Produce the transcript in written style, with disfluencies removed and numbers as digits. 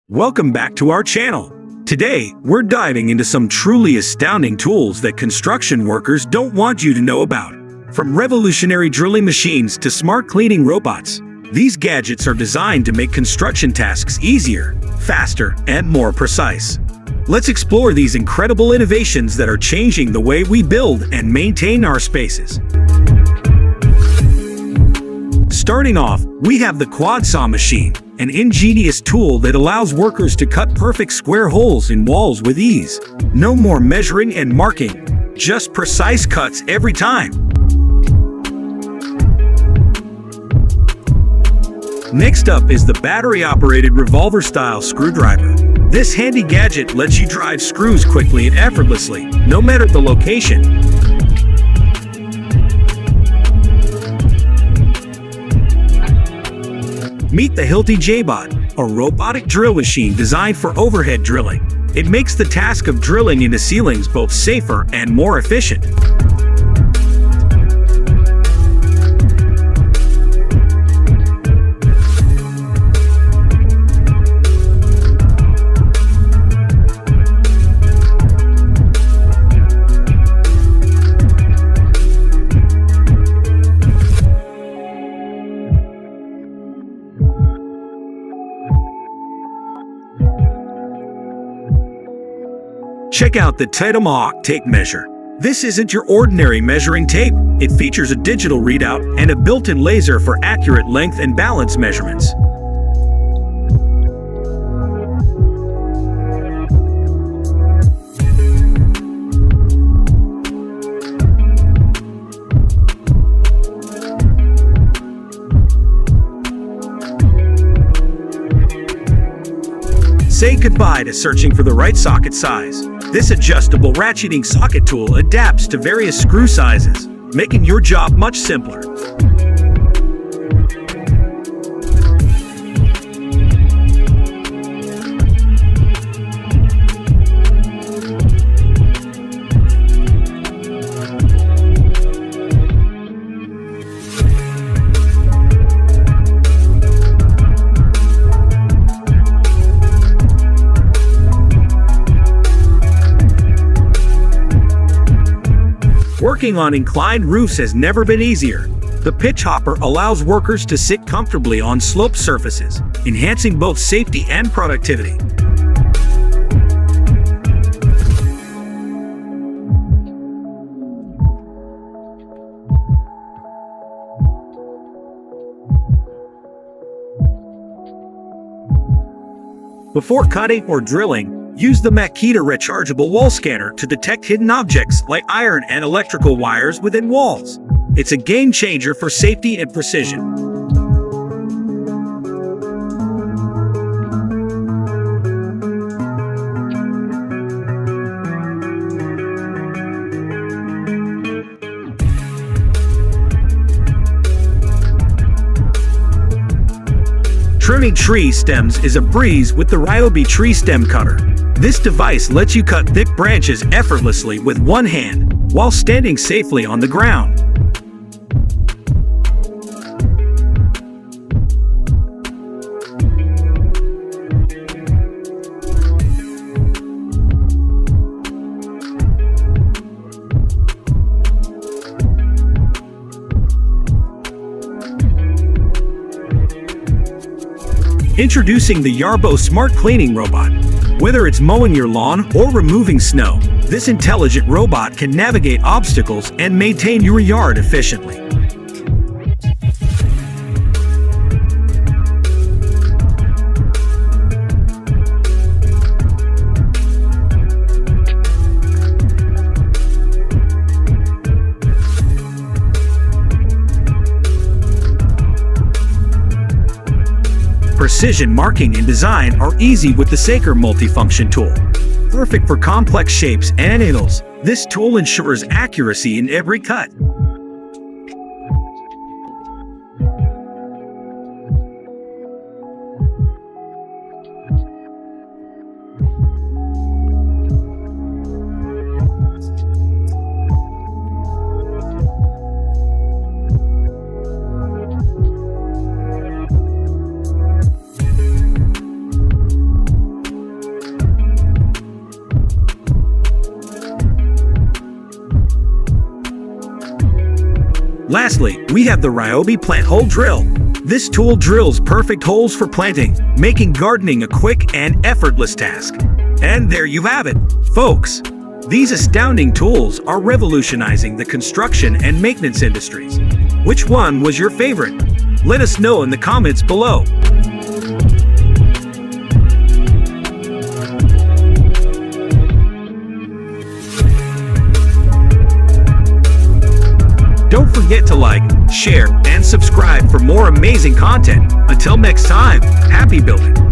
Welcome back to our channel. Today, we're diving into some truly astounding tools that construction workers don't want you to know about. From revolutionary drilling machines to smart cleaning robots, these gadgets are designed to make construction tasks easier, faster, and more precise. Let's explore these incredible innovations that are changing the way we build and maintain our spaces. Starting off, we have the quad saw machine, an ingenious tool that allows workers to cut perfect square holes in walls with ease. No more measuring and marking, just precise cuts every time. Next up is the battery-operated revolver-style screwdriver. This handy gadget lets you drive screws quickly and effortlessly, no matter the location. Meet the Hilti J-Bot, a robotic drill machine designed for overhead drilling. It makes the task of drilling into ceilings both safer and more efficient. Check out the Tomahawk tape measure. This isn't your ordinary measuring tape. It features a digital readout and a built-in laser for accurate length and balance measurements. Say goodbye to searching for the right socket size. This adjustable ratcheting socket tool adapts to various screw sizes, making your job much simpler. Working on inclined roofs has never been easier. The pitch hopper allows workers to sit comfortably on sloped surfaces, enhancing both safety and productivity. Before cutting or drilling, use the Makita rechargeable wall scanner to detect hidden objects like iron and electrical wires within walls. It's a game changer for safety and precision. Trimming tree stems is a breeze with the Ryobi tree stem cutter. This device lets you cut thick branches effortlessly with one hand, while standing safely on the ground. Introducing the Yarbo Smart Cleaning Robot. Whether it's mowing your lawn or removing snow, this intelligent robot can navigate obstacles and maintain your yard efficiently. Precision marking and design are easy with the Saker multifunction tool. Perfect for complex shapes and angles, this tool ensures accuracy in every cut. Lastly, we have the Ryobi Plant Hole Drill. This tool drills perfect holes for planting, making gardening a quick and effortless task. And there you have it, folks. These astounding tools are revolutionizing the construction and maintenance industries. Which one was your favorite? Let us know in the comments below. Don't forget to like, share, and subscribe for more amazing content. Until next time, happy building!